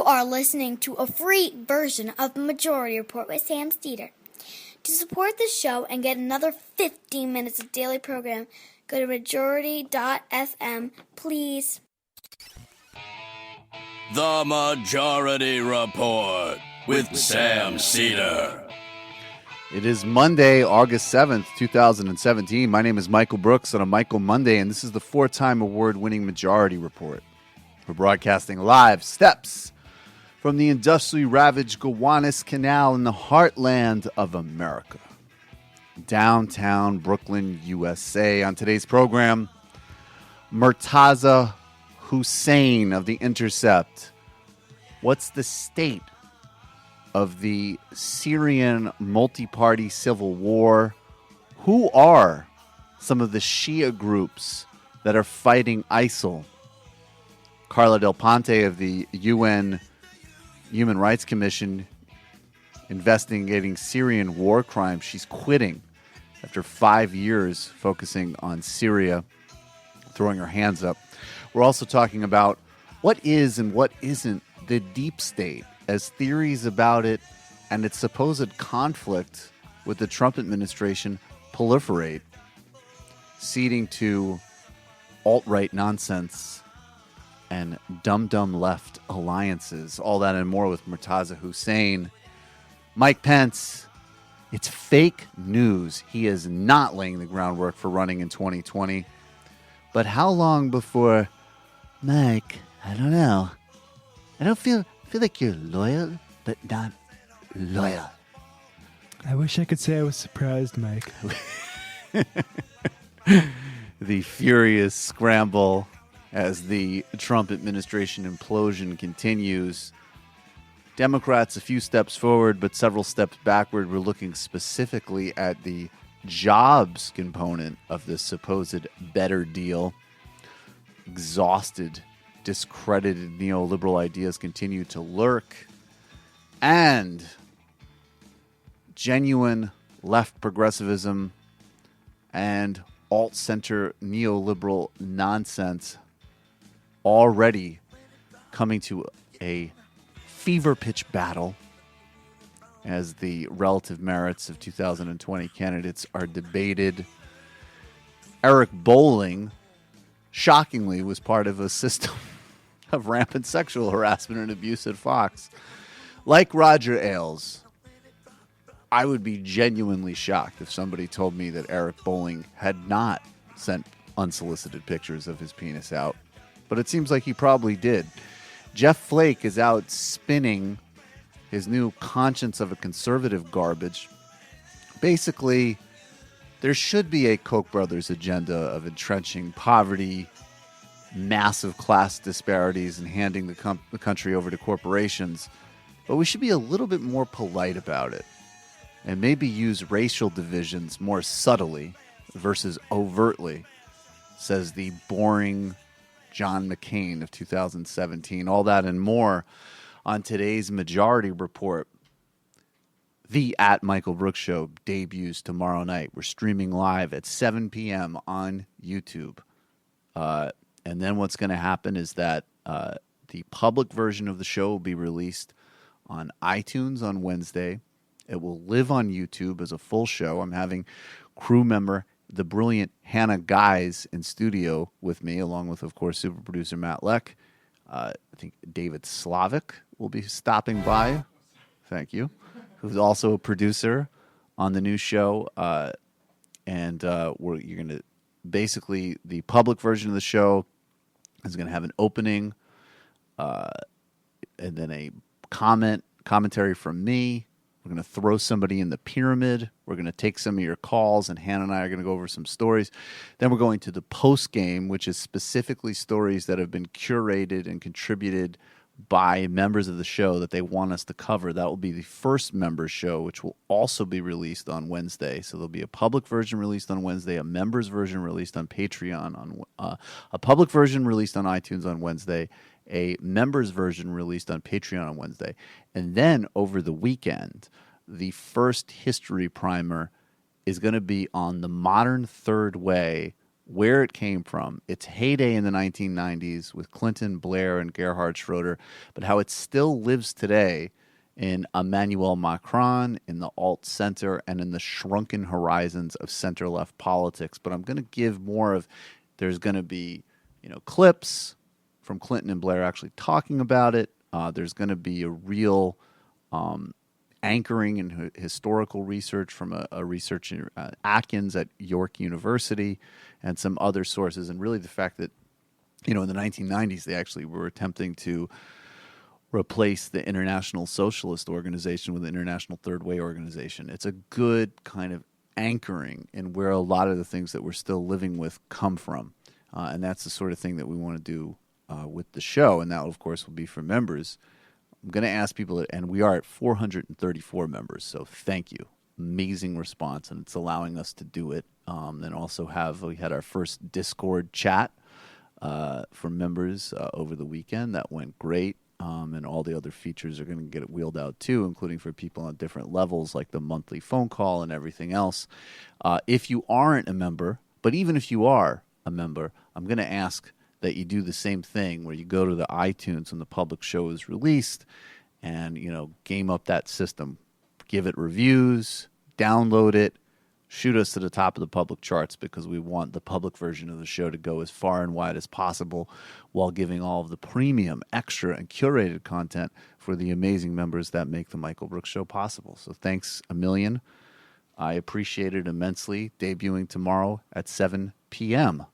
are listening to a free version of Majority Report with Sam Steeder. To support the show and get another 15 minutes of daily program, go to majority.fm, please. The Majority Report with Sam Steeder. It is Monday, August 7th, 2017. My name is Michael Brooks on a Michael Monday, and this is the four-time award-winning Majority Report. We're broadcasting live steps from the industrially ravaged Gowanus Canal in the heartland of America. Downtown Brooklyn, USA. On today's program, Murtaza Hussain of The Intercept. What's the state of the Syrian multi-party civil war? Who are some of the Shia groups that are fighting ISIL? Carla Del Ponte of the UN Human Rights Commission investigating Syrian war crimes. She's quitting after 5 years focusing on Syria, throwing her hands up. We're also talking about what is and what isn't the deep state, as theories about it and its supposed conflict with the Trump administration proliferate, ceding to alt-right nonsense and dumb left alliances. All that and more with Murtaza Hussain. Mike Pence, it's fake news. He is not laying the groundwork for running in 2020. But how long before, Mike, I don't know. I don't feel like you're loyal, but not loyal. I wish I could say I was surprised, Mike. The furious scramble as the Trump administration implosion continues. Democrats a few steps forward, but several steps backward. We're looking specifically at the jobs component of this supposed better deal. Exhausted, discredited neoliberal ideas continue to lurk. And genuine left progressivism and alt-center neoliberal nonsense already coming to a fever pitch battle as the relative merits of 2020 candidates are debated. Eric Bolling, shockingly, was part of a system of rampant sexual harassment and abuse at Fox. Like Roger Ailes, I would be genuinely shocked if somebody told me that Eric Bolling had not sent unsolicited pictures of his penis out. But it seems like he probably did. Jeff Flake is out spinning his new conscience of a conservative garbage. Basically, there should be a Koch brothers agenda of entrenching poverty, massive class disparities, and handing the country over to corporations. But we should be a little bit more polite about it and maybe use racial divisions more subtly versus overtly, says the boring John McCain of 2017. All that and more on today's Majority Report. The At Michael Brooks Show debuts tomorrow night. We're streaming live at 7 p.m. on YouTube. And then what's going to happen is that the public version of the show will be released on iTunes on Wednesday. It will live on YouTube as a full show. I'm having crew member, the brilliant Hannah Guys, in studio with me, along with, of course, super producer Matt Leck. I think David Slavic will be stopping by. Thank you. Who's also a producer on the new show. You're going to basically, the public version of the show is going to have an opening and then a commentary from me. We're going to throw somebody in the pyramid. We're going to take some of your calls, and Hannah and I are going to go over some stories. Then we're going to the post game, which is specifically stories that have been curated and contributed by members of the show that they want us to cover. That will be the first members show, which will also be released on Wednesday. So there'll be a public version released on Wednesday, a members version released on Patreon, a public version released on iTunes on Wednesday, a members version released on Patreon on Wednesday. And then over the weekend, the first history primer is going to be on the modern third way where it came from, its heyday in the 1990s with Clinton, Blair, and Gerhard Schroeder, but how it still lives today in Emmanuel Macron, in the alt-center, and in the shrunken horizons of center-left politics. But I'm going to give more of, there's going to be, clips from Clinton and Blair actually talking about it. There's going to be a real anchoring in historical research from a researcher, Atkins at York University, and some other sources. And really the fact that, in the 1990s, they actually were attempting to replace the International Socialist Organization with the International Third Way Organization. It's a good kind of anchoring in where a lot of the things that we're still living with come from. And that's the sort of thing that we want to do with the show. And that, of course, will be for members. I'm going to ask people, and we are at 434 members, so thank you. Amazing response, and it's allowing us to do it. And also we had our first Discord chat for members over the weekend. That went great. And all the other features are going to get it wheeled out too, including for people on different levels, like the monthly phone call and everything else. If you aren't a member, but even if you are a member, I'm going to ask that you do the same thing where you go to the iTunes when the public show is released and, game up that system. Give it reviews, download it, shoot us to the top of the public charts, because we want the public version of the show to go as far and wide as possible while giving all of the premium, extra, and curated content for the amazing members that make the Michael Brooks Show possible. So thanks a million. I appreciate it immensely. Debuting tomorrow at 7 p.m.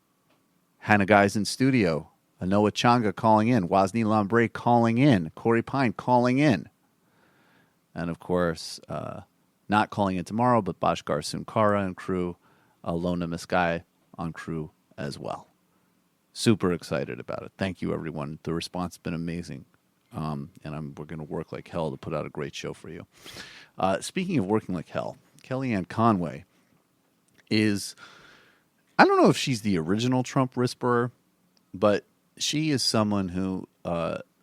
Hannah Guys in studio. Anoa Changa calling in. Wozni Lambre calling in. Corey Pine calling in. And, of course, not calling in tomorrow, but Bhaskar Sunkara and crew, Alona Miskai on crew as well. Super excited about it. Thank you, everyone. The response has been amazing. And we're going to work like hell to put out a great show for you. Speaking of working like hell, Kellyanne Conway is, I don't know if she's the original Trump whisperer, but she is someone who,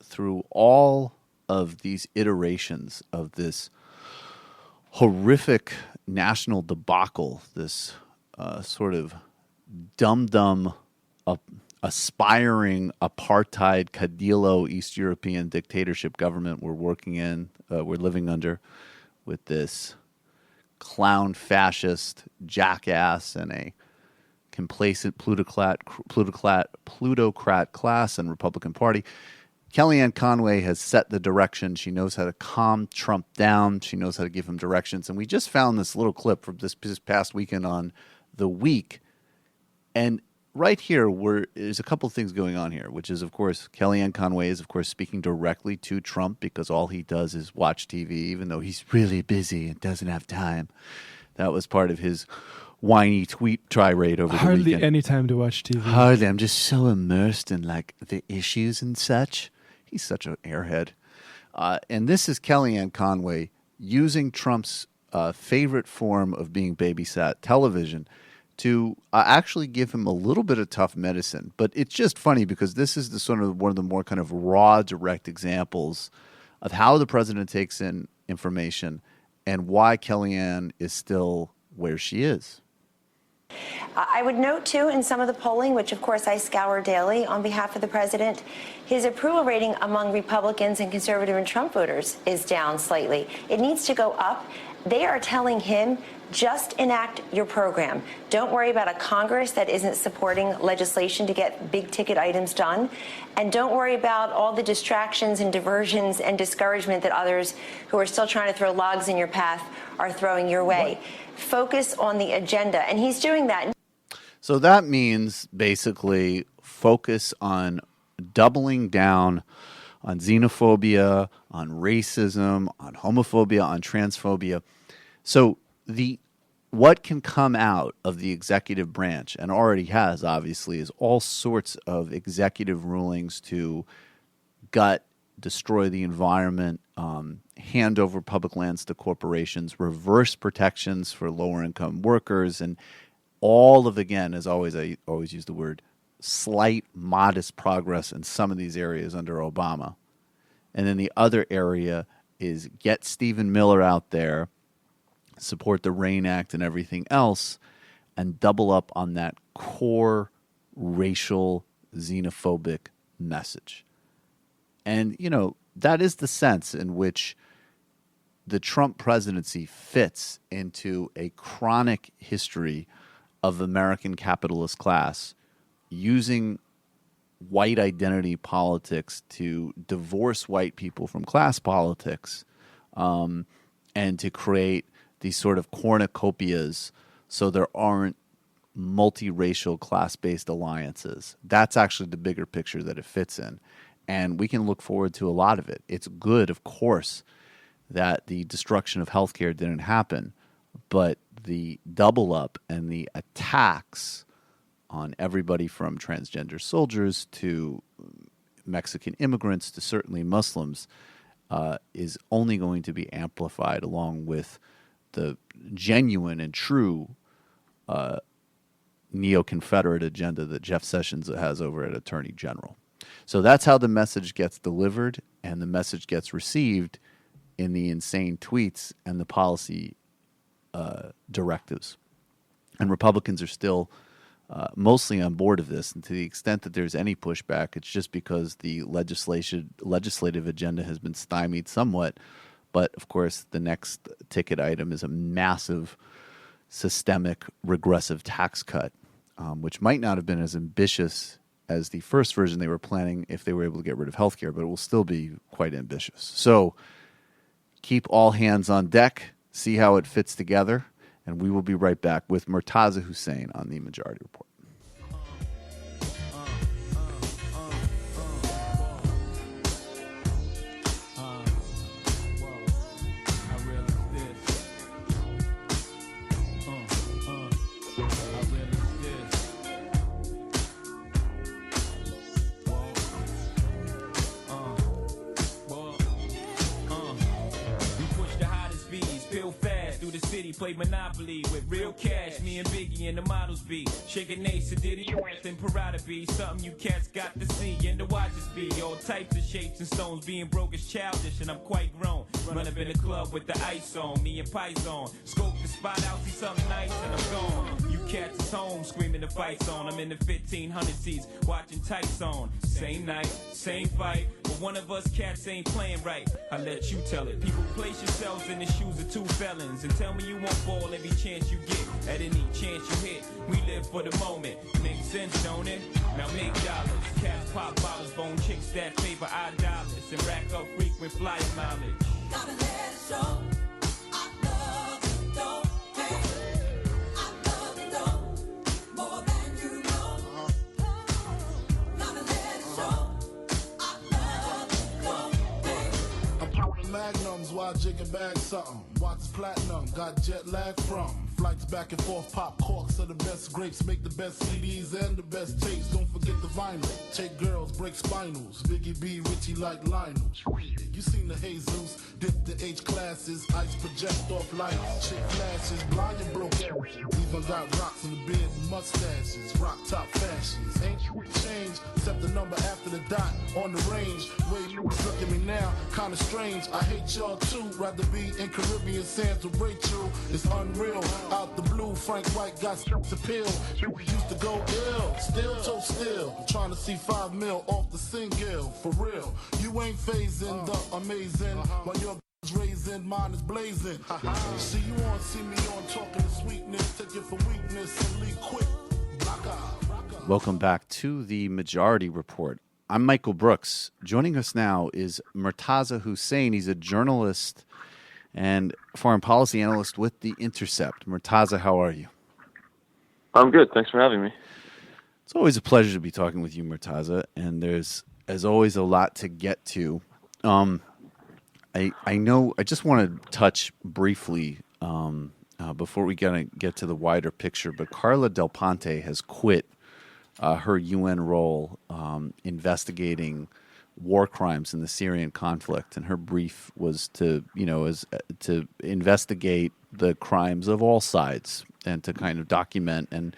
through all of these iterations of this horrific national debacle, this sort of dumb, aspiring apartheid Cadillo East European dictatorship government we're living under, with this clown fascist jackass and a complacent plutocrat class and Republican Party. Kellyanne Conway has set the direction. She knows how to calm Trump down. She knows how to give him directions. And we just found this little clip from this past weekend on The Week. And right here, there's a couple of things going on here, which is, of course, Kellyanne Conway is, of course, speaking directly to Trump because all he does is watch TV, even though he's really busy and doesn't have time. That was part of his whiny tweet tirade over the weekend. Hardly any time to watch TV. Hardly. I'm just so immersed in, the issues and such. He's such an airhead. And this is Kellyanne Conway using Trump's favorite form of being babysat, television, to actually give him a little bit of tough medicine. But it's just funny because this is one of the more kind of raw, direct examples of how the president takes in information and why Kellyanne is still where she is. I would note, too, in some of the polling, which, of course, I scour daily on behalf of the president, his approval rating among Republicans and conservative and Trump voters is down slightly. It needs to go up. They are telling him, just enact your program. Don't worry about a Congress that isn't supporting legislation to get big-ticket items done. And don't worry about all the distractions and diversions and discouragement that others who are still trying to throw logs in your path are throwing your way. Focus on the agenda. And he's doing that. So that means basically focus on doubling down on xenophobia, on racism, on homophobia, on transphobia. So what can come out of the executive branch, and already has, obviously, is all sorts of executive rulings to gut, destroy the environment, hand over public lands to corporations, reverse protections for lower-income workers, and all of, again, as always, I always use the word, slight, modest progress in some of these areas under Obama. And then the other area is get Stephen Miller out there, support the RAIN Act and everything else, and double up on that core racial xenophobic message. And, that is the sense in which the Trump presidency fits into a chronic history of American capitalist class using white identity politics to divorce white people from class politics, and to create these sort of cornucopias so there aren't multiracial class-based alliances. That's actually the bigger picture that it fits in. And we can look forward to a lot of it. It's good, of course, that the destruction of healthcare didn't happen, but the double up and the attacks on everybody from transgender soldiers to Mexican immigrants to certainly Muslims is only going to be amplified, along with the genuine and true neo-Confederate agenda that Jeff Sessions has over at Attorney General. So that's how the message gets delivered, and the message gets received in the insane tweets and the policy directives. And Republicans are still mostly on board of this, and to the extent that there's any pushback, it's just because the legislative agenda has been stymied somewhat. But, of course, the next ticket item is a massive systemic regressive tax cut, which might not have been as ambitious as the first version they were planning if they were able to get rid of healthcare, but it will still be quite ambitious. So keep all hands on deck, see how it fits together, and we will be right back with Murtaza Hussain on the Majority Report. Play Monopoly with real cash. Me and Biggie and the models be shaking Ace, Diddy, and Parada be something you cats got to see and to watch us be. All types of shapes and stones. Being broke is childish and I'm quite grown. Run up in the club with the ice on, me and Pies on. Scope the spot out, see something nice and I'm gone. You cats is home screaming the fights on. I'm in the 1500 seats watching tights on. Same night, same fight, but one of us cats ain't playing right. I let you tell it. People, place yourselves in the shoes of two felons and tell me you won't ball every chance you get. At any chance you hit, we live for the moment. Makes sense, don't it? Now make dollars. Cats pop bottles, bone chicks that favor our dollars and rack up frequent flyer mileage. Gotta let it show. I love you, don't hate. I love you, don't more than you know. Gotta let it show. I love you, don't hate. I'm counting magnums while jigging back something. Watch platinum, got jet lag from. Flights back and forth, pop corks are the best grapes. Make the best CDs and the best tapes. Don't forget the vinyl. Take girls, break spinals. Biggie B, Richie like Lionel. You seen the Jesus, dip the H classes. Ice project off lights, chick flashes. Blind and broke out. Even got rocks in the beard and mustaches. Rock top fashions. Ain't change, except the number after the dot on the range. Way you look at me now, kinda strange. I hate y'all too. Rather be in Caribbean sands with Rachel. It's unreal. Out the blue, Frank White got strips appeal. Used to go ill, still toe still. Trying to see 5 mil off the single, for real. You ain't phasing the amazing, while your raising, mine is blazing. See you on, see me on, talking to sweetness. Take it for weakness and leave quick. Welcome back to the Majority Report. I'm Michael Brooks. Joining us now is Murtaza Hussain. He's a journalist and foreign policy analyst with The Intercept. Murtaza, how are you? I'm good. Thanks for having me. It's always a pleasure to be talking with you, Murtaza, and there's, as always, a lot to get to. I just want to touch briefly before we get to the wider picture, but Carla Del Ponte has quit her UN role investigating war crimes in the Syrian conflict, and her brief was to investigate the crimes of all sides and to kind of document and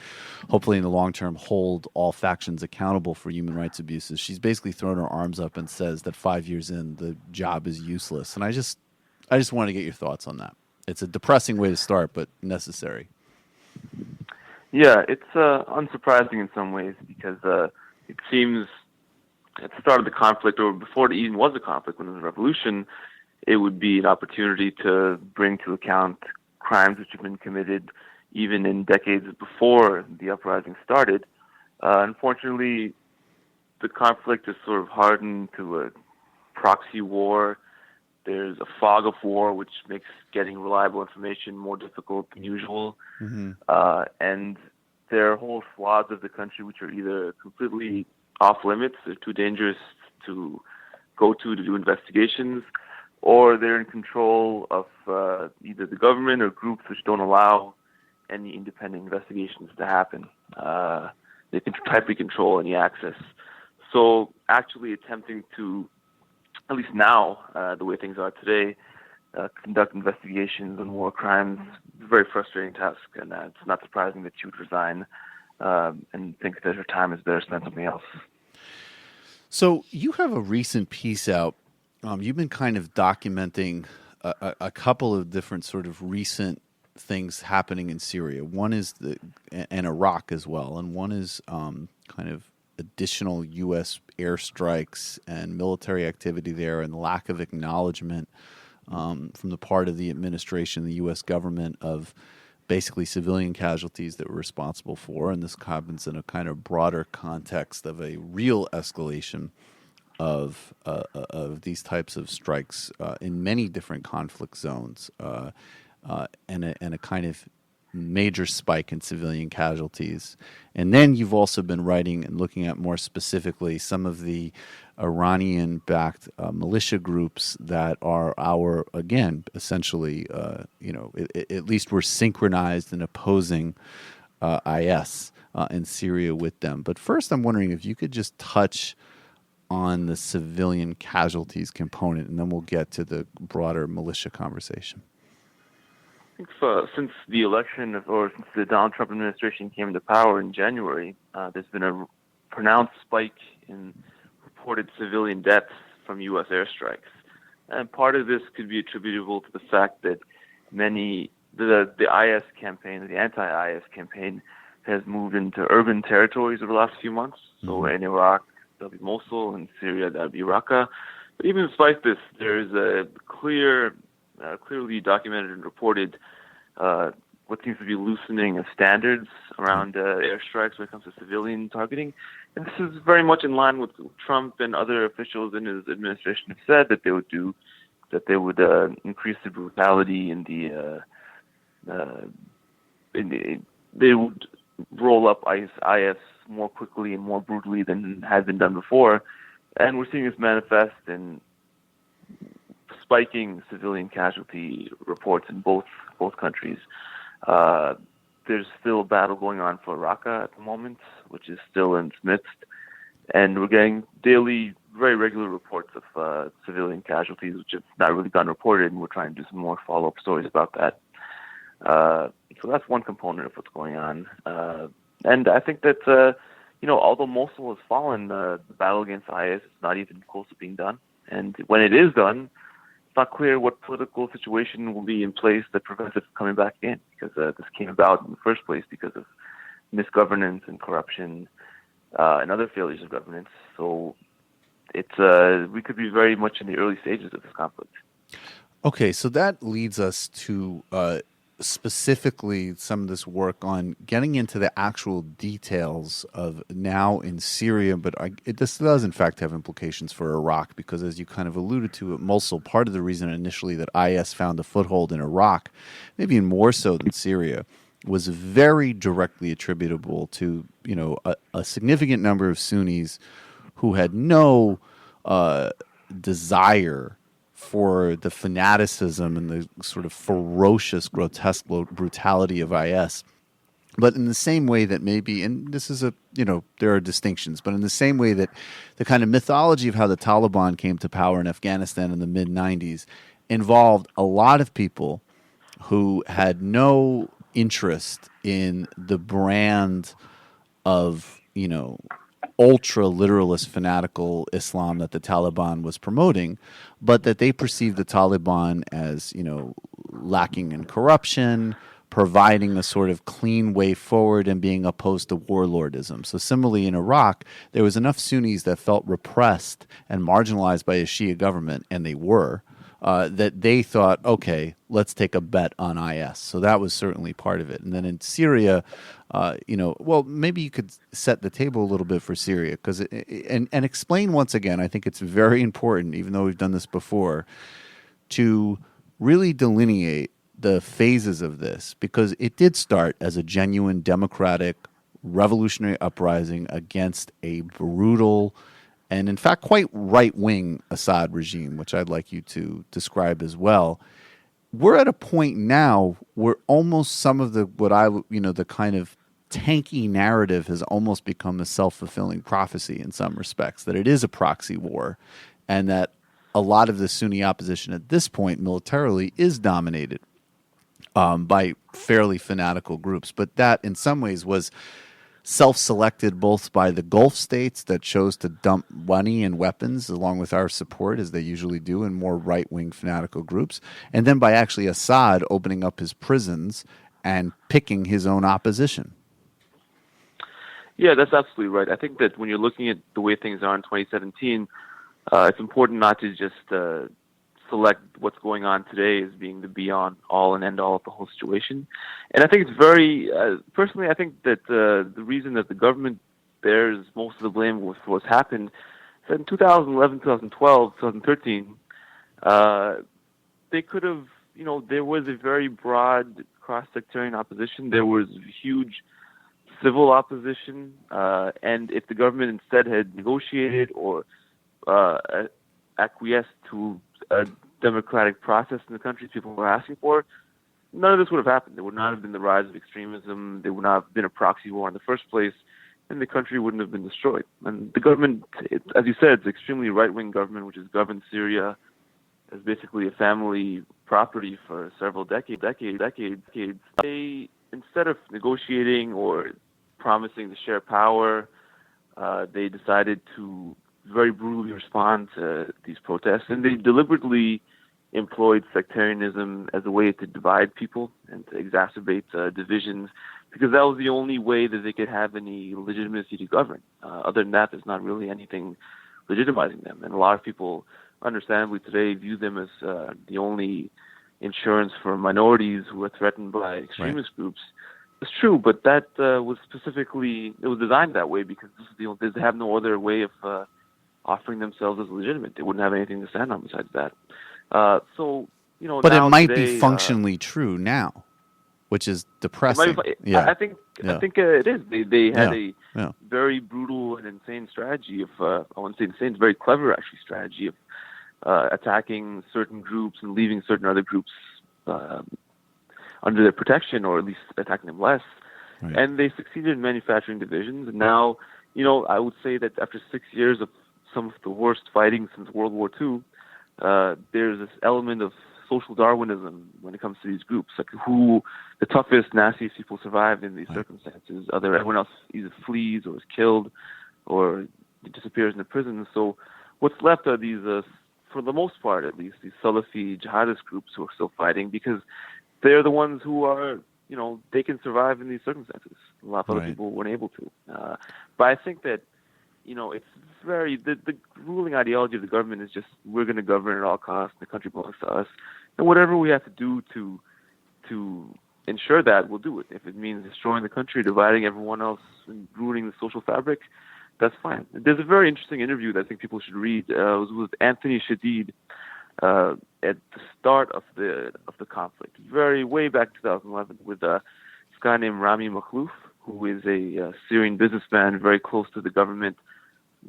hopefully in the long term hold all factions accountable for human rights abuses. She's basically thrown her arms up and says that 5 years in, the job is useless. And I just want to get your thoughts on that. It's a depressing way to start, but necessary. Yeah, it's unsurprising in some ways because it seems at the start of the conflict, or before it even was a conflict, when it was a revolution, it would be an opportunity to bring to account crimes which have been committed even in decades before the uprising started. Unfortunately, the conflict is sort of hardened to a proxy war. There's a fog of war, which makes getting reliable information more difficult than usual. And there are whole swaths of the country which are either completely off limits, they're too dangerous to go to do investigations, or they're in control of either the government or groups which don't allow any independent investigations to happen. They can tightly control any access. So actually attempting to, at least now, the way things are today, conduct investigations on war crimes is a very frustrating task, and it's not surprising that she would resign and think that her time is better spent something else. So you have a recent piece out. You've been kind of documenting a couple of different sort of recent things happening in Syria. One is and Iraq as well, and one is kind of additional U.S. airstrikes and military activity there, and lack of acknowledgement from the part of the administration, the U.S. government, of basically civilian casualties that were responsible for. And this happens in a kind of broader context of a real escalation of these types of strikes in many different conflict zones, and a kind of major spike in civilian casualties. And then you've also been writing and looking at more specifically some of the Iranian-backed militia groups that are essentially, at least we're synchronized in opposing IS in Syria with them. But first, I'm wondering if you could just touch on the civilian casualties component, and then we'll get to the broader militia conversation. I think since the election, or since the Donald Trump administration came into power in January, there's been a pronounced spike in reported civilian deaths from U.S. airstrikes. And part of this could be attributable to the fact that the IS campaign, the anti-IS campaign, has moved into urban territories over the last few months. So in Iraq, that'll be Mosul, and Syria, that'll be Raqqa. But even despite this, there is a clearly documented and reported what seems to be loosening of standards around airstrikes when it comes to civilian targeting. And this is very much in line with what Trump and other officials in his administration have said that they would do, that they would increase the brutality in they would roll up IS more quickly and more brutally than had been done before. And we're seeing this manifest in spiking civilian casualty reports in both countries. There's still a battle going on for Raqqa at the moment, which is still in its midst, and we're getting daily, very regular reports of civilian casualties, which have not really gotten reported, and we're trying to do some more follow-up stories about that. So that's one component of what's going on. And I think that, although Mosul has fallen, the battle against IS is not even close to being done. And when it is done, it's not clear what political situation will be in place that prevents it from coming back in, because this came about in the first place because of misgovernance and corruption and other failures of governance. So we could be very much in the early stages of this conflict. Okay, so that leads us to specifically some of this work on getting into the actual details of now in Syria, but this does in fact have implications for Iraq, because as you kind of alluded to at Mosul, part of the reason initially that IS found a foothold in Iraq, maybe more so than Syria, was very directly attributable to a significant number of Sunnis who had no desire for the fanaticism and the sort of ferocious, grotesque brutality of IS. But in the same way that maybe, and this is there are distinctions, but in the same way that the kind of mythology of how the Taliban came to power in Afghanistan in the mid-90s involved a lot of people who had no interest in the brand of, ultra-literalist fanatical Islam that the Taliban was promoting, but that they perceived the Taliban as, lacking in corruption, providing a sort of clean way forward and being opposed to warlordism. So similarly in Iraq, there was enough Sunnis that felt repressed and marginalized by a Shia government, and they were, that they thought, okay, let's take a bet on IS. So that was certainly part of it. And then in Syria, well, maybe you could set the table a little bit for Syria, because and explain once again, I think it's very important, even though we've done this before, to really delineate the phases of this, because it did start as a genuine democratic revolutionary uprising against a brutal and in fact quite right-wing Assad regime, which I'd like you to describe as well. We're at a point now where almost some of the the kind of tanky narrative has almost become a self-fulfilling prophecy in some respects, that it is a proxy war, and that a lot of the Sunni opposition at this point militarily is dominated by fairly fanatical groups. But that in some ways was self-selected both by the Gulf states that chose to dump money and weapons along with our support, as they usually do in more right-wing fanatical groups, and then by actually Assad opening up his prisons and picking his own opposition. Yeah, that's absolutely right. I think that when you're looking at the way things are in 2017, it's important not to just select what's going on today as being the be-on, all and end-all of the whole situation. And I think it's very, personally, I think that the reason that the government bears most of the blame for what's happened is that in 2011, 2012, 2013, they could have, there was a very broad cross-sectarian opposition. There was huge civil opposition, and if the government instead had negotiated or acquiesced to a democratic process in the country people were asking for, none of this would have happened. There would not have been the rise of extremism. There would not have been a proxy war in the first place, and the country wouldn't have been destroyed. And the government, as you said, it's an extremely right-wing government, which has governed Syria as basically a family property for several decades. They, instead of negotiating or promising to share power, they decided to very brutally respond to these protests, and they deliberately employed sectarianism as a way to divide people and to exacerbate divisions, because that was the only way that they could have any legitimacy to govern. Other than that, there's not really anything legitimizing them, and a lot of people, understandably today, view them as the only insurance for minorities who are threatened by extremist groups. It's true, but that was specifically, it was designed that way because they have no other way of offering themselves as legitimate. They wouldn't have anything to stand on besides that. But it might be functionally true now, which is depressing. I think it is. They had a very brutal and insane strategy of, I wouldn't say insane, it's very clever actually strategy of attacking certain groups and leaving certain other groups under their protection, or at least attacking them less. Right. And they succeeded in manufacturing divisions. And now, I would say that after 6 years of some of the worst fighting since World War II, there's this element of social Darwinism when it comes to these groups, like who the toughest, nastiest people survive in these circumstances. Everyone else either flees or is killed or disappears in the prison. So what's left are these, for the most part at least, these Salafi jihadist groups who are still fighting because they're the ones who are, they can survive in these circumstances. A lot of other people weren't able to. But I think that, it's very, the ruling ideology of the government is just, we're going to govern at all costs, the country belongs to us, and whatever we have to do to ensure that, we'll do it. If it means destroying the country, dividing everyone else, and ruining the social fabric, that's fine. There's a very interesting interview that I think people should read. It was with Anthony Shadid at the start of the conflict, way back 2011, with this guy named Rami Makhlouf, who is a Syrian businessman very close to the government,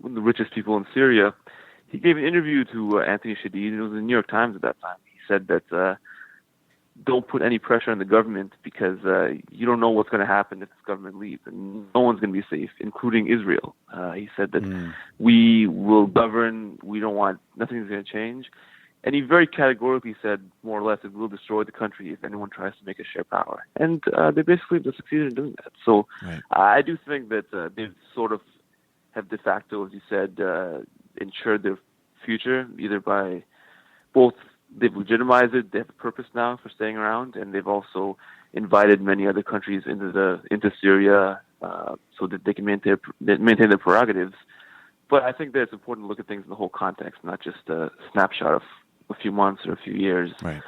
one of the richest people in Syria. He gave an interview to Anthony Shadid, and it was in the New York Times at that time. He said that don't put any pressure on the government because you don't know what's going to happen if this government leaves, and no one's going to be safe, including Israel. He said that we will govern, nothing's going to change. And he very categorically said, more or less, it will destroy the country if anyone tries to make a share power. And they basically just succeeded in doing that. So I do think that they sort of have de facto, as you said, ensured their future, either by both they've legitimized it. They have a purpose now for staying around, and they've also invited many other countries into Syria so that they can maintain their prerogatives. But I think that it's important to look at things in the whole context, not just a snapshot of a few months or a few years. Right.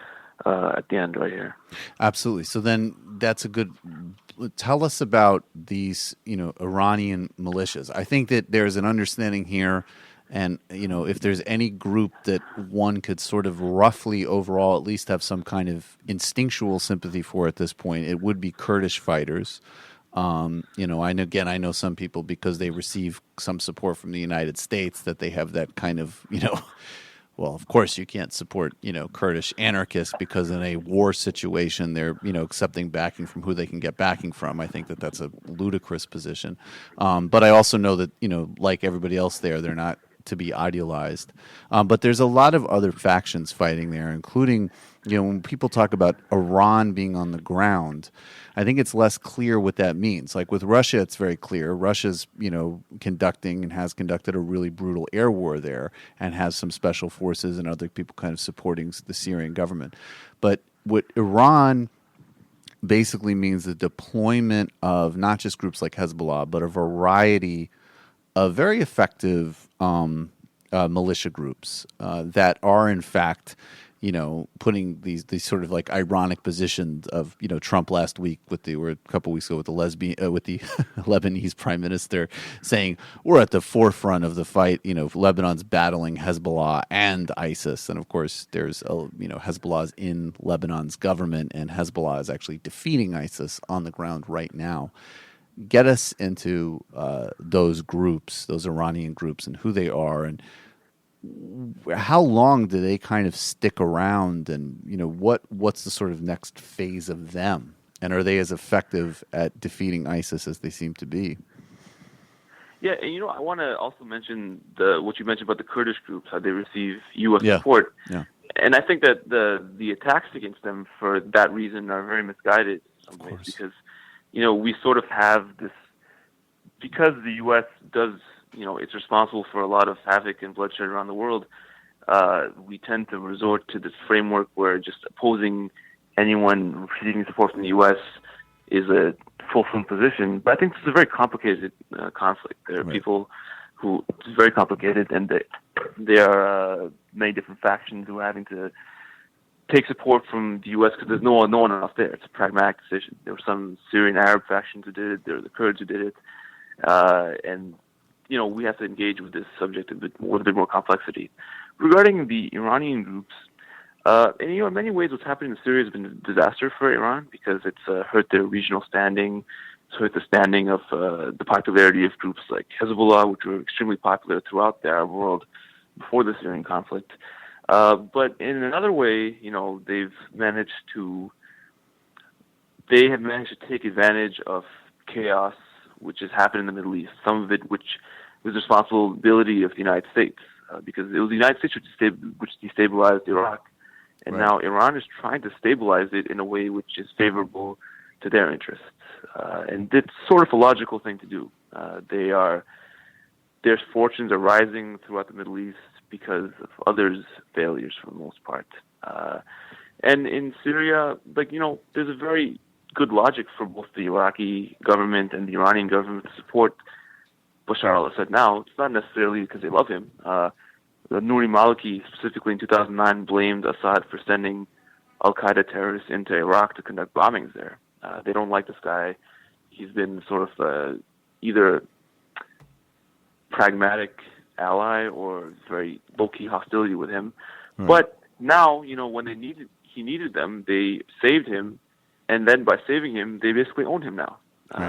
At the end right here. Absolutely. So then that's a good – tell us about these, Iranian militias. I think that there's an understanding here, and, if there's any group that one could sort of roughly overall at least have some kind of instinctual sympathy for at this point, it would be Kurdish fighters. I know some people, because they receive some support from the United States, that they have that kind of, well, of course, you can't support, Kurdish anarchists because in a war situation, they're, accepting backing from who they can get backing from. I think that that's a ludicrous position. But I also know that, like everybody else there, they're not to be idealized. But there's a lot of other factions fighting there, including, when people talk about Iran being on the ground, I think it's less clear what that means. Like with Russia, it's very clear. Russia's, conducting and has conducted a really brutal air war there and has some special forces and other people kind of supporting the Syrian government. But what Iran basically means the deployment of not just groups like Hezbollah, but a variety of very effective militia groups that are, in fact, putting these sort of like ironic positions of, Trump last week or a couple weeks ago with the Lebanese prime minister saying we're at the forefront of the fight. Lebanon's battling Hezbollah and ISIS, and of course there's Hezbollah's in Lebanon's government, and Hezbollah is actually defeating ISIS on the ground right now. Get us into those groups, those Iranian groups, and who they are, and how long do they kind of stick around, and what's the sort of next phase of them, and are they as effective at defeating ISIS as they seem to be? Yeah, and I want to also mention what you mentioned about the Kurdish groups, how they receive U.S. support. Yeah. And I think that the attacks against them for that reason are very misguided in some ways, because we sort of have this, because the U.S. does, it's responsible for a lot of havoc and bloodshed around the world. We tend to resort to this framework where just opposing anyone receiving support from the U.S. is a fulfilled position. But I think this is a very complicated conflict. There are people who, it's very complicated, and there are many different factions who are having to take support from the U.S. because there's no one else there. It's a pragmatic decision. There were some Syrian Arab factions who did it. There were the Kurds who did it. And we have to engage with this subject with a bit more complexity. Regarding the Iranian groups, in many ways what's happening in Syria has been a disaster for Iran, because it's hurt their regional standing. It's hurt the standing of the popularity of groups like Hezbollah, which were extremely popular throughout the Arab world before the Syrian conflict. But in another way, they have managed to take advantage of chaos which has happened in the Middle East, some of it which was the responsibility of the United States, because it was the United States which destabilized Iraq, and now Iran is trying to stabilize it in a way which is favorable to their interests. And it's sort of a logical thing to do. Their fortunes are rising throughout the Middle East because of others' failures for the most part. And in Syria, there's a very good logic for both the Iraqi government and the Iranian government to support Bashar al-Assad now. It's not necessarily because they love him. Nouri Maliki, specifically in 2009, blamed Assad for sending al-Qaeda terrorists into Iraq to conduct bombings there. They don't like this guy. He's been sort of either pragmatic ally or very low-key hostility with him. Right. But now, when he needed them, they saved him, and then by saving him, they basically own him now,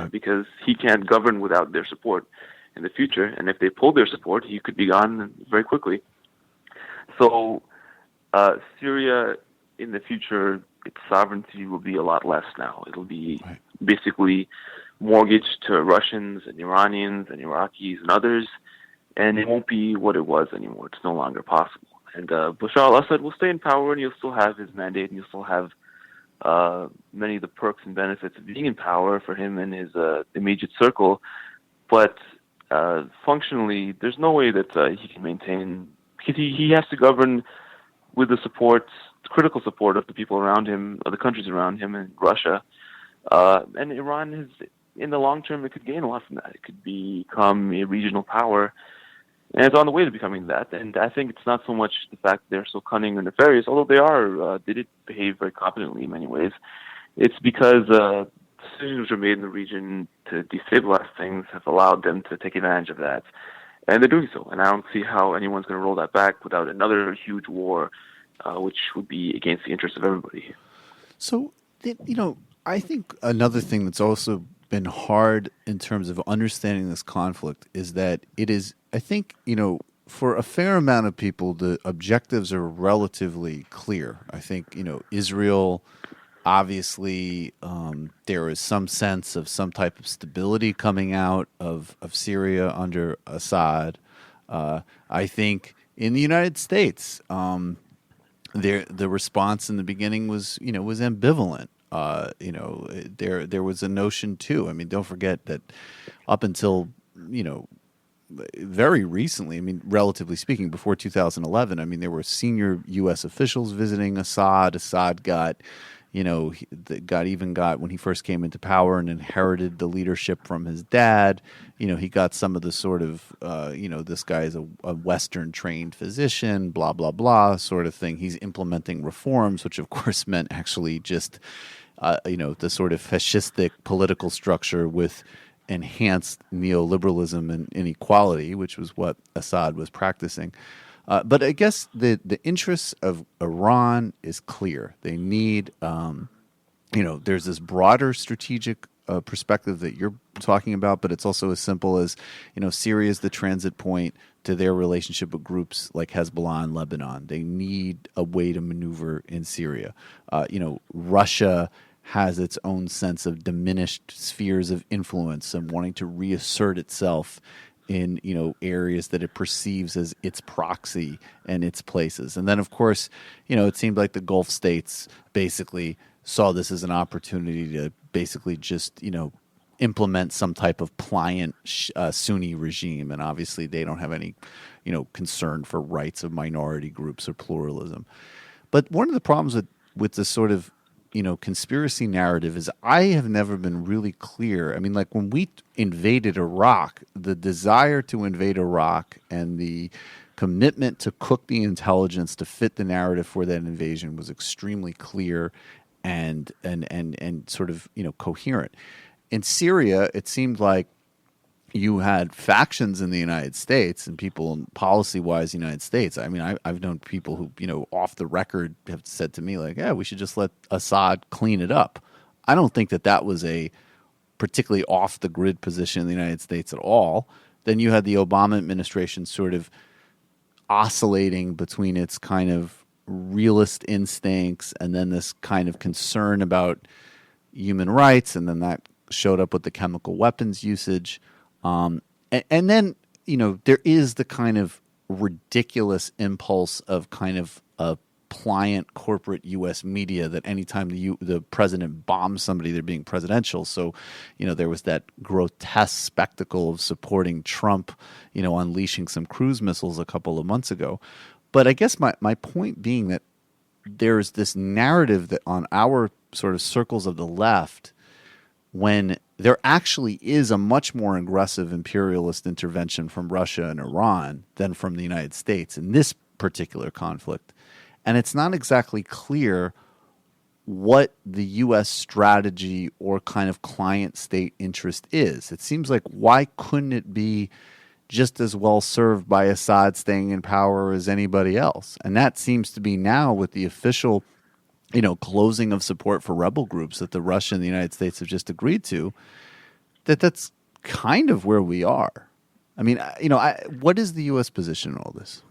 because he can't govern without their support in the future. And if they pull their support, he could be gone very quickly. So Syria, in the future, its sovereignty will be a lot less now. It'll be basically mortgaged to Russians and Iranians and Iraqis and others, and it won't be what it was anymore. It's no longer possible. And Bashar al-Assad will stay in power, and he'll still have his mandate, and he'll still have many of the perks and benefits of being in power for him and his immediate circle. But functionally, there's no way that he can maintain, because he has to govern with the support, critical support of the people around him, of the countries around him, and Russia. And Iran has, in the long term, it could gain a lot from that. It could become a regional power, and it's on the way to becoming that. And I think it's not so much the fact they're so cunning or nefarious, although they did behave very competently in many ways. It's because decisions which are made in the region to destabilize things have allowed them to take advantage of that. And they're doing so. And I don't see how anyone's going to roll that back without another huge war, which would be against the interests of everybody. So, I think another thing that's also been hard in terms of understanding this conflict is that it is, I think, for a fair amount of people, the objectives are relatively clear. I think, Israel, obviously, there is some sense of some type of stability coming out of Syria under Assad. I think in the United States, the response in the beginning was ambivalent. There was a notion too. I mean, don't forget that up until very recently, I mean, relatively speaking, before 2011, I mean, there were senior U.S. officials visiting Assad. Assad got when he first came into power and inherited the leadership from his dad. He got some of the sort of, this guy is a Western trained physician, blah, blah, blah sort of thing. He's implementing reforms, which of course meant actually just, the sort of fascistic political structure with enhanced neoliberalism and inequality, which was what Assad was practicing. But I guess the interests of Iran is clear. They need, there's this broader strategic perspective that you're talking about, but it's also as simple as, Syria is the transit point to their relationship with groups like Hezbollah and Lebanon. They need a way to maneuver in Syria. Russia has its own sense of diminished spheres of influence and wanting to reassert itself in areas that it perceives as its proxy and its places. And then, of course, it seemed like the Gulf states basically saw this as an opportunity to basically just implement some type of pliant Sunni regime. And obviously they don't have any concern for rights of minority groups or pluralism. But one of the problems with this sort of conspiracy narrative is I have never been really clear. I mean, like when we invaded Iraq, the desire to invade Iraq and the commitment to cook the intelligence to fit the narrative for that invasion was extremely clear and sort of coherent. In Syria, it seemed like you had factions in the United States and people policy-wise in the United States. I mean, I've known people who, off the record have said to me like, yeah, we should just let Assad clean it up. I don't think that was a particularly off-the-grid position in the United States at all. Then you had the Obama administration sort of oscillating between its kind of realist instincts and then this kind of concern about human rights, and then that showed up with the chemical weapons usage. And then, there is the kind of ridiculous impulse of kind of a pliant corporate U.S. media that anytime the president bombs somebody, they're being presidential. So, there was that grotesque spectacle of supporting Trump, unleashing some cruise missiles a couple of months ago. But I guess my point being that there's this narrative that on our sort of circles of the left, when there actually is a much more aggressive imperialist intervention from Russia and Iran than from the United States in this particular conflict. And it's not exactly clear what the U.S. strategy or kind of client state interest is. It seems like why couldn't it be just as well served by Assad staying in power as anybody else? And that seems to be now with the official closing of support for rebel groups that the Russia and the United States have just agreed to, that's kind of where we are. I mean, what is the U.S. position in all this?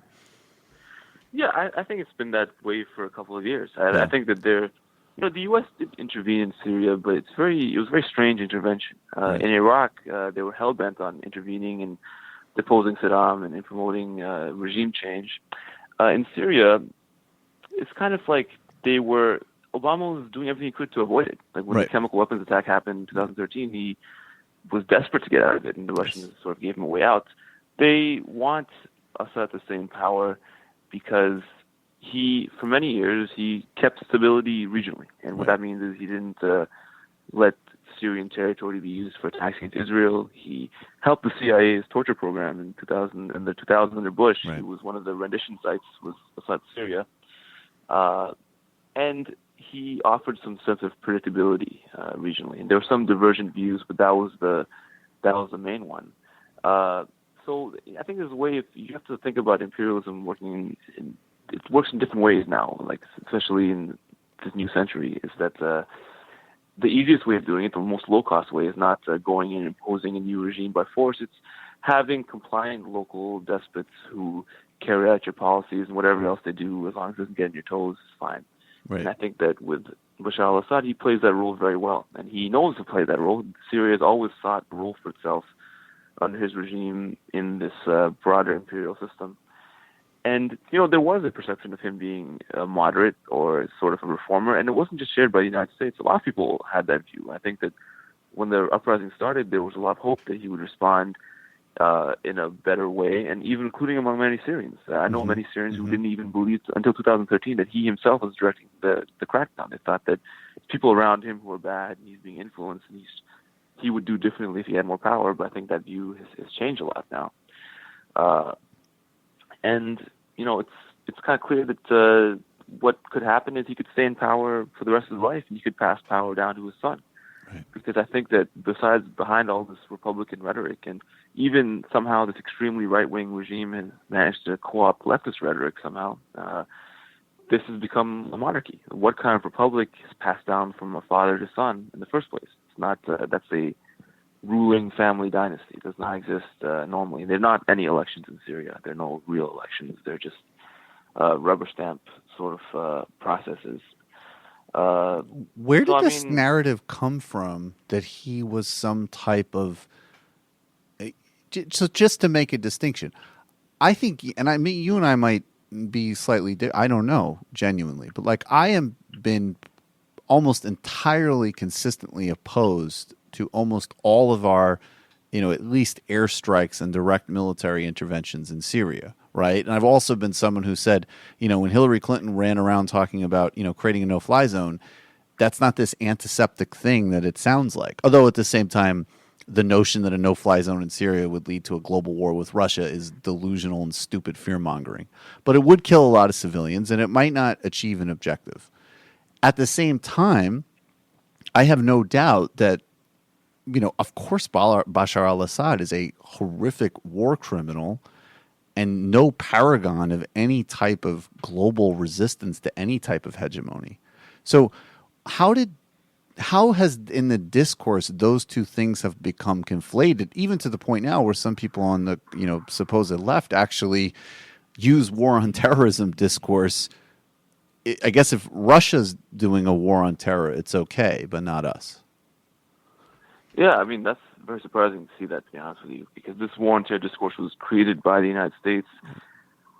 Yeah, I think it's been that way for a couple of years. I think that the U.S. did intervene in Syria, but it was a very strange intervention. In Iraq, they were hell-bent on intervening and deposing Saddam and promoting regime change. In Syria, it's kind of like Obama was doing everything he could to avoid it. Like when the chemical weapons attack happened in 2013, he was desperate to get out of it, and the Russians sort of gave him a way out. They want Assad to stay in power because for many years, he kept stability regionally. And what that means is he didn't let Syrian territory be used for attacks against Israel. He helped the CIA's torture program in 2000 under Bush. Right. It was one of the rendition sites was Assad, Syria. And he offered some sense of predictability regionally. And there were some divergent views, but that was the main one. So I think there's a way you have to think about imperialism working it works in different ways now, like especially in this new century, is that the easiest way of doing it, the most low-cost way, is not going in and imposing a new regime by force. It's having compliant local despots who carry out your policies and whatever else they do, as long as it doesn't get in your toes, is fine. Right. And I think that with Bashar al-Assad, he plays that role very well, and he knows to play that role. Syria has always sought a role for itself under his regime in this broader imperial system. And, there was a perception of him being a moderate or sort of a reformer, and it wasn't just shared by the United States. A lot of people had that view. I think that when the uprising started, there was a lot of hope that he would respond in a better way, and even including among many Syrians. I know many Syrians who didn't even believe until 2013 that he himself was directing the crackdown. They thought that people around him who were bad, and he's being influenced, and he would do differently if he had more power, but I think that view has changed a lot now. And, it's kind of clear that what could happen is he could stay in power for the rest of his life, and he could pass power down to his son. Right. Because I think that behind all this Republican rhetoric, and even somehow this extremely right-wing regime has managed to co-opt leftist rhetoric somehow, this has become a monarchy. What kind of republic is passed down from a father to son in the first place? It's not, that's a ruling family dynasty. It does not exist normally. There are not any elections in Syria. There are no real elections. They're just rubber stamp sort of processes. Where did this narrative come from that he was some type of... So just to make a distinction, I think, and I mean, you and I might be slightly I don't know, genuinely, but like I am been almost entirely consistently opposed to almost all of our, at least airstrikes and direct military interventions in Syria, right? And I've also been someone who said, when Hillary Clinton ran around talking about, creating a no-fly zone, that's not this antiseptic thing that it sounds like. Although at the same time, the notion that a no-fly zone in Syria would lead to a global war with Russia is delusional and stupid fear-mongering. But it would kill a lot of civilians, and it might not achieve an objective. At the same time, I have no doubt that, of course, Bashar al-Assad is a horrific war criminal and no paragon of any type of global resistance to any type of hegemony. So how has in the discourse those two things have become conflated, even to the point now where some people on the supposed left actually use war on terrorism discourse? I guess if Russia's doing a war on terror, it's okay, but not us. Yeah, I mean, that's very surprising to see that, to be honest with you, because this war on terror discourse was created by the United States,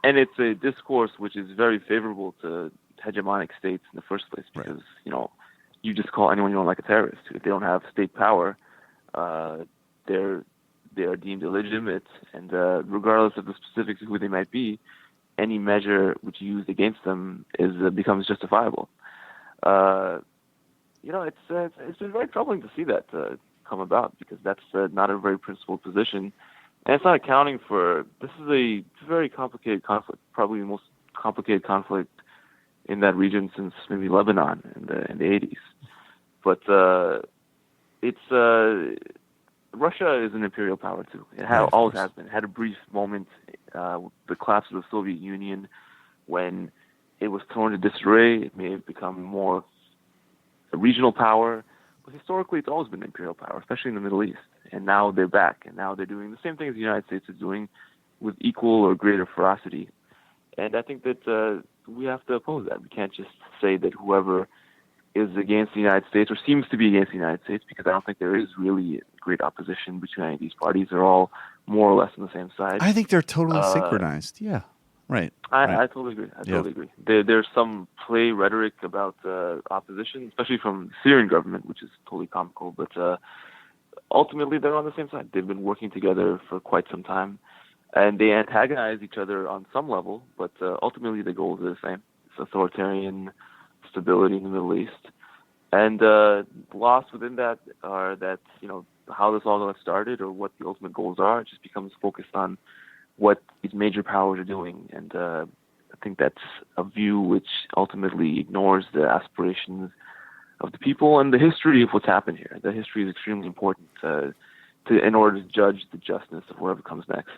and it's a discourse which is very favorable to hegemonic states in the first place, because, you just call anyone you don't like a terrorist. If they don't have state power, they are deemed illegitimate, and regardless of the specifics of who they might be, any measure which you use against them becomes justifiable. It's been very troubling to see that come about, because that's not a very principled position, and it's not accounting for. This is a very complicated conflict, probably the most complicated conflict in that region since maybe Lebanon in the 80s. But Russia is an imperial power too. It always has been. It had a brief moment, the collapse of the Soviet Union, when it was thrown into disarray. It may have become more a regional power, but historically it's always been an imperial power, especially in the Middle East. And now they're back, and now they're doing the same thing as the United States is doing, with equal or greater ferocity. And I think that we have to oppose that. We can't just say that whoever is against the United States or seems to be against the United States, because I don't think there is really great opposition between any of these parties. They're all more or less on the same side. I think they're totally synchronized. Yeah, right. I totally agree. I totally agree. There's some play rhetoric about opposition, especially from the Syrian government, which is totally comical. But ultimately, they're on the same side. They've been working together for quite some time, and they antagonize each other on some level. But ultimately, the goals are the same. authoritarian stability in the Middle East. And lost within that are that, how this all got started or what the ultimate goals are. It just becomes focused on what these major powers are doing. And I think that's a view which ultimately ignores the aspirations of the people and the history of what's happened here. The history is extremely important in order to judge the justness of whatever comes next.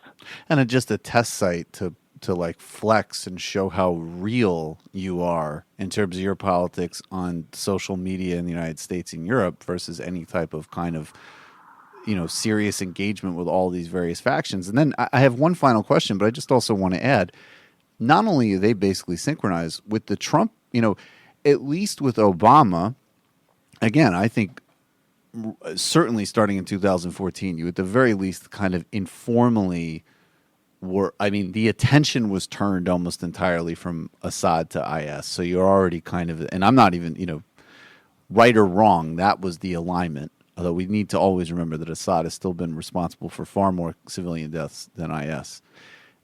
And just a test site to like flex and show how real you are in terms of your politics on social media in the United States and Europe versus any type of kind of, serious engagement with all these various factions. And then I have one final question, but I just also want to add, not only are they basically synchronized with the Trump, at least with Obama, again, I think certainly starting in 2014, you at the very least kind of informally the attention was turned almost entirely from Assad to IS. So you're already kind of, and I'm not even, right or wrong, that was the alignment. Although we need to always remember that Assad has still been responsible for far more civilian deaths than IS.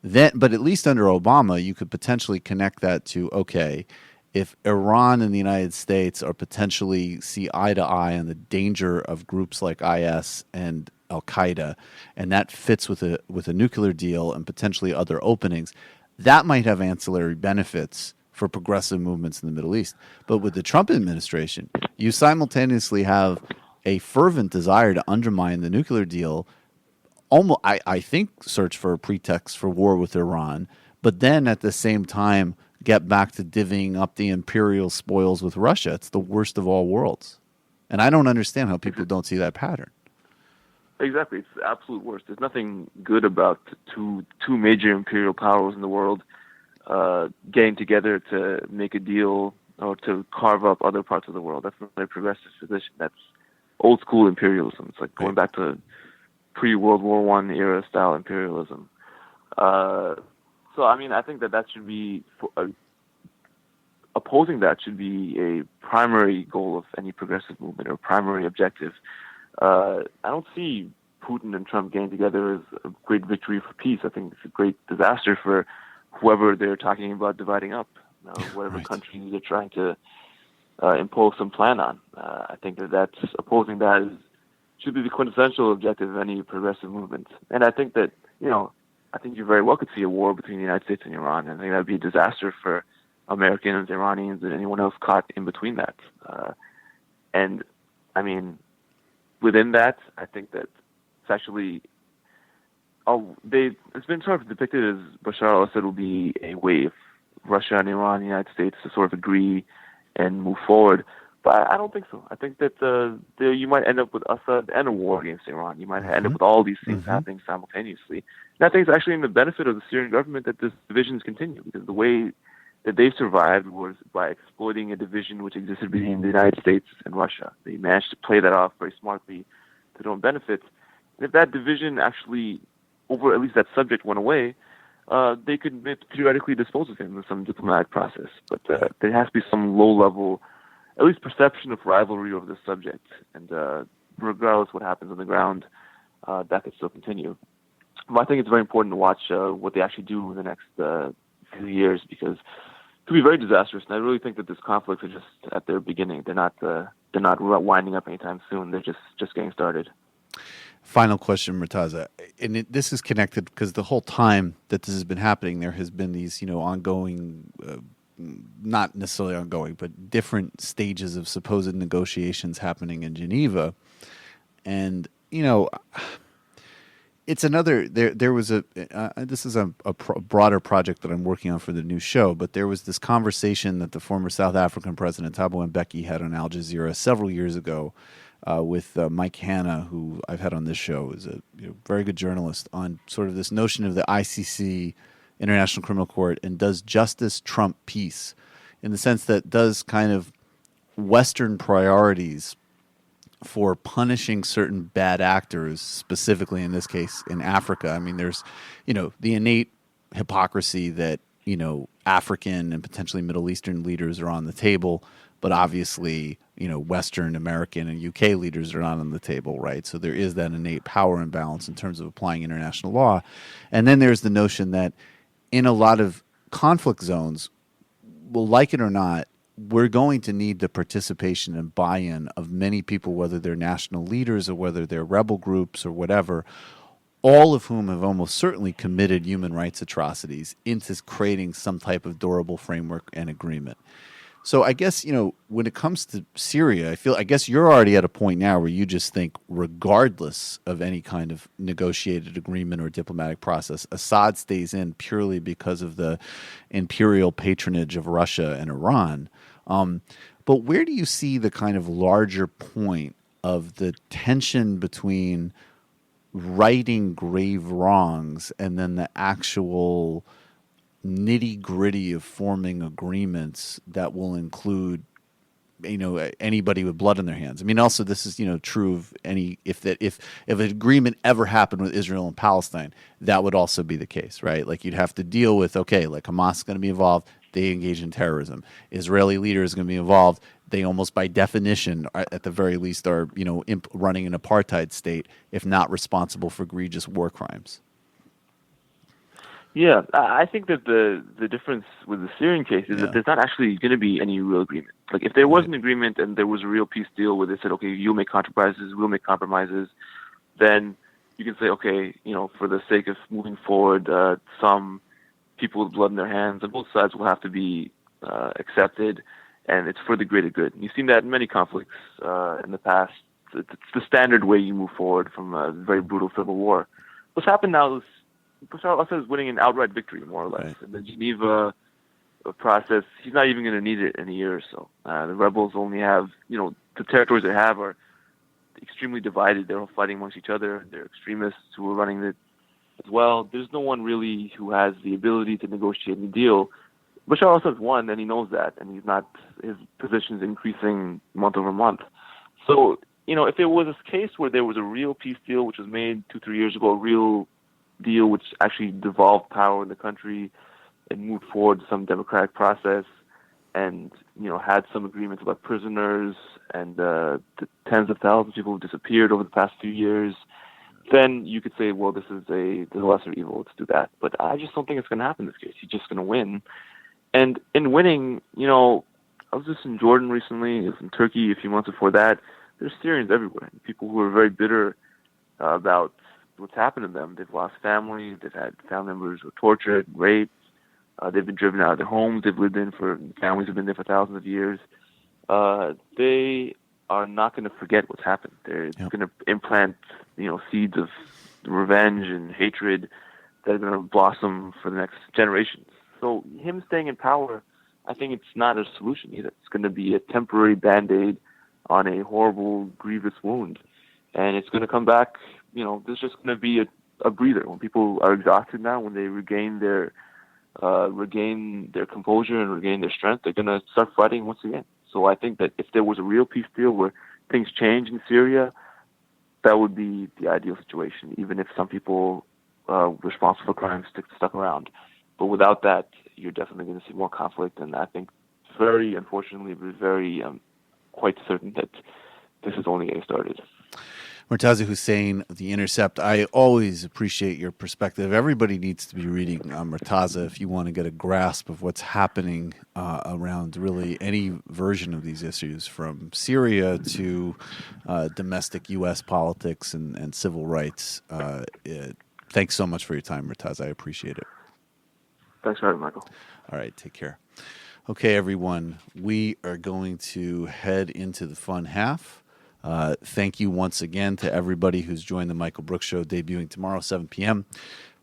But at least under Obama, you could potentially connect that to, okay, if Iran and the United States are potentially see eye to eye on the danger of groups like IS and Al-Qaeda, and that fits with a nuclear deal and potentially other openings, that might have ancillary benefits for progressive movements in the Middle East. But with the Trump administration, you simultaneously have a fervent desire to undermine the nuclear deal, almost, I think, search for a pretext for war with Iran, but then at the same time get back to divvying up the imperial spoils with Russia. It's the worst of all worlds. And I don't understand how people don't see that pattern. Exactly. It's the absolute worst. There's nothing good about two major imperial powers in the world getting together to make a deal or to carve up other parts of the world. That's not a progressive position. That's old school imperialism. It's like going back to pre-World War I era style imperialism. So, I think that should be, opposing that should be a primary goal of any progressive movement or primary objective. I don't see Putin and Trump getting together as a great victory for peace. I think it's a great disaster for whoever they're talking about dividing up, whatever Right. country they're trying to impose some plan on. I think that's opposing that should be the quintessential objective of any progressive movement. And I think that, I think you very well could see a war between the United States and Iran. And I think that would be a disaster for Americans, Iranians, and anyone else caught in between that. Within that, I think that it's actually, it's been sort of depicted as Bashar al-Assad will be a way of Russia and Iran and the United States to sort of agree and move forward. But I don't think so. I think that you might end up with Assad and a war against Iran. You might end up with all these things happening simultaneously. And I think it's actually in the benefit of the Syrian government that this divisions continue, because the way that they survived was by exploiting a division which existed between the United States and Russia. They managed to play that off very smartly to their own benefit. And if that division actually, over at least that subject, went away, they could theoretically dispose of him in some diplomatic process. But there has to be some low-level, at least perception of rivalry over this subject. And regardless of what happens on the ground, that could still continue. But I think it's very important to watch what they actually do in the next few years, because it could be very disastrous. And I really think that this conflict is just at their beginning. They're not winding up anytime soon. They're just getting started. Final question, Murtaza, and this is connected because the whole time that this has been happening, there has been these, ongoing, not necessarily ongoing, but different stages of supposed negotiations happening in Geneva, and it's another. There was this is a broader project that I'm working on for the new show, but there was this conversation that the former South African president Thabo Mbeki had on Al Jazeera several years ago. With Mike Hanna, who I've had on this show, is a very good journalist, on sort of this notion of the ICC, International Criminal Court, and does justice trump peace, in the sense that does kind of Western priorities for punishing certain bad actors, specifically in this case in Africa. I mean, there's, the innate hypocrisy that, African and potentially Middle Eastern leaders are on the table, but obviously, Western, American, and UK leaders are not on the table, right? So there is that innate power imbalance in terms of applying international law. And then there's the notion that in a lot of conflict zones, well, like it or not, we're going to need the participation and buy-in of many people, whether they're national leaders or whether they're rebel groups or whatever, all of whom have almost certainly committed human rights atrocities, into creating some type of durable framework and agreement. So I guess, when it comes to Syria, I guess you're already at a point now where you just think, regardless of any kind of negotiated agreement or diplomatic process, Assad stays in purely because of the imperial patronage of Russia and Iran. But where do you see the kind of larger point of the tension between righting grave wrongs and then the actual nitty-gritty of forming agreements that will include, anybody with blood in their hands? I mean, also this is, true of if an agreement ever happened with Israel and Palestine, that would also be the case, right? Like you'd have to deal with, like Hamas is going to be involved, they engage in terrorism. Israeli leaders are going to be involved. They almost by definition, at the very least, are running an apartheid state, if not responsible for egregious war crimes. Yeah, I think that the difference with the Syrian case is that there's not actually going to be any real agreement. Like if there was an agreement and there was a real peace deal where they said, okay, you'll make compromises, we'll make compromises, then you can say, okay, for the sake of moving forward, some people with blood in their hands on both sides will have to be accepted, and it's for the greater good. And you've seen that in many conflicts in the past. It's the standard way you move forward from a very brutal civil war. What's happened now is Bashar al-Assad is winning an outright victory, more or less. Right. In the Geneva process, he's not even going to need it in a year or so. The rebels only have, the territories they have are extremely divided. They're all fighting amongst each other. They're extremists who are running it as well. There's no one really who has the ability to negotiate a deal. Bashar al-Assad's won, and he knows that, and his position is increasing month over month. So, if there was a case where there was a real peace deal, which was made 2-3 years ago, a real deal which actually devolved power in the country and moved forward to some democratic process, and had some agreements about prisoners and the tens of thousands of people who disappeared over the past few years, then you could say, well, this is the lesser evil. Let's do that. But I just don't think it's going to happen in this case. He's just going to win. And in winning, I was just in Jordan recently. I was in Turkey a few months before that. There's Syrians everywhere. People who are very bitter about what's happened to them. They've lost family. They've had family members who were tortured, raped. They've been driven out of their homes. Families have been there for thousands of years. They are not going to forget what's happened. They're going to implant, seeds of revenge and hatred that are going to blossom for the next generations. So him staying in power, I think it's not a solution either. It's going to be a temporary Band-Aid on a horrible, grievous wound. And it's going to come back, there's just going to be a breather. When people are exhausted now, when they regain their composure and regain their strength, they're going to start fighting once again. So I think that if there was a real peace deal where things change in Syria, that would be the ideal situation, even if some people responsible for crimes stuck around. But without that, you're definitely going to see more conflict, and I think very unfortunately, we're very quite certain that this is only getting started. Murtaza Hussain of The Intercept, I always appreciate your perspective. Everybody needs to be reading Murtaza if you want to get a grasp of what's happening around really any version of these issues, from Syria to domestic U.S. politics and civil rights. Thanks so much for your time, Murtaza. I appreciate it. Thanks for having me, Michael. All right, take care. Okay, everyone, we are going to head into the fun half. Thank you once again to everybody who's joined the Michael Brooks Show, debuting tomorrow, 7 p.m.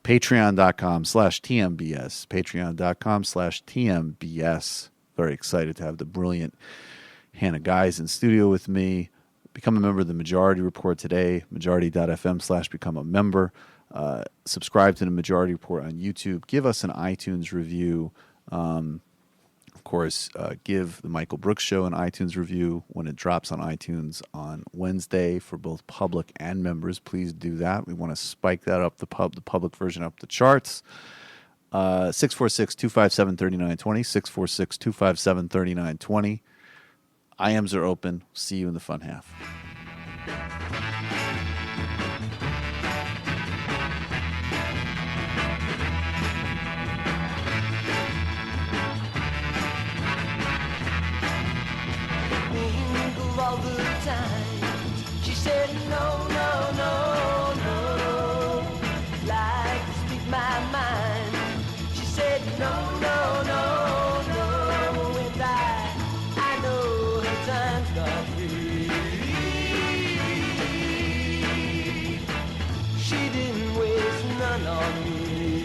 Patreon.com/TMBS. Patreon.com/TMBS. Very excited to have the brilliant Hannah Guys in studio with me. Become a member of the Majority Report today, majority.fm/become a member. Subscribe to the Majority Report on YouTube. Give us an iTunes review. Of course, give the Michael Brooks Show an iTunes review when it drops on iTunes on Wednesday for both public and members. Please do that. We want to spike that up, the public version up the charts. 646-257-3920, 646-257-3920. IMs are open. See you in the fun half. of all the time. She said, no, no, no, no, like to speak my mind. She said, no, no, no, no, and I know her time's not free. She didn't waste none on me.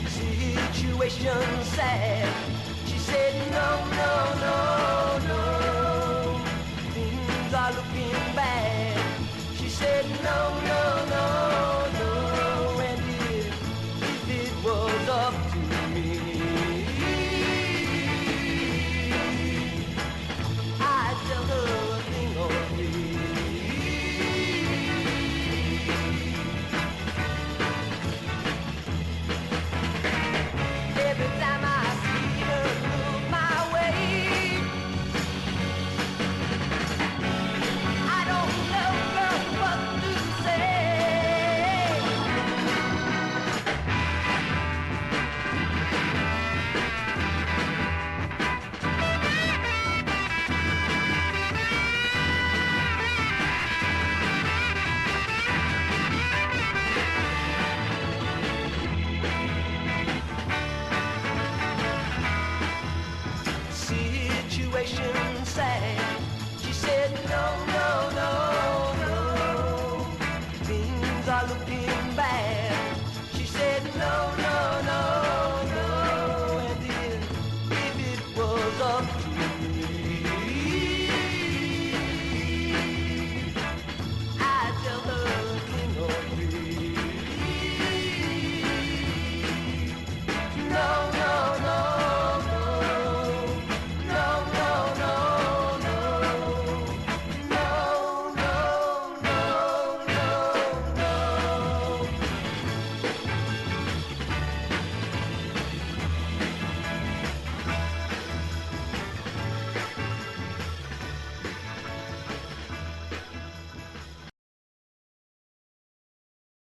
Situation sad,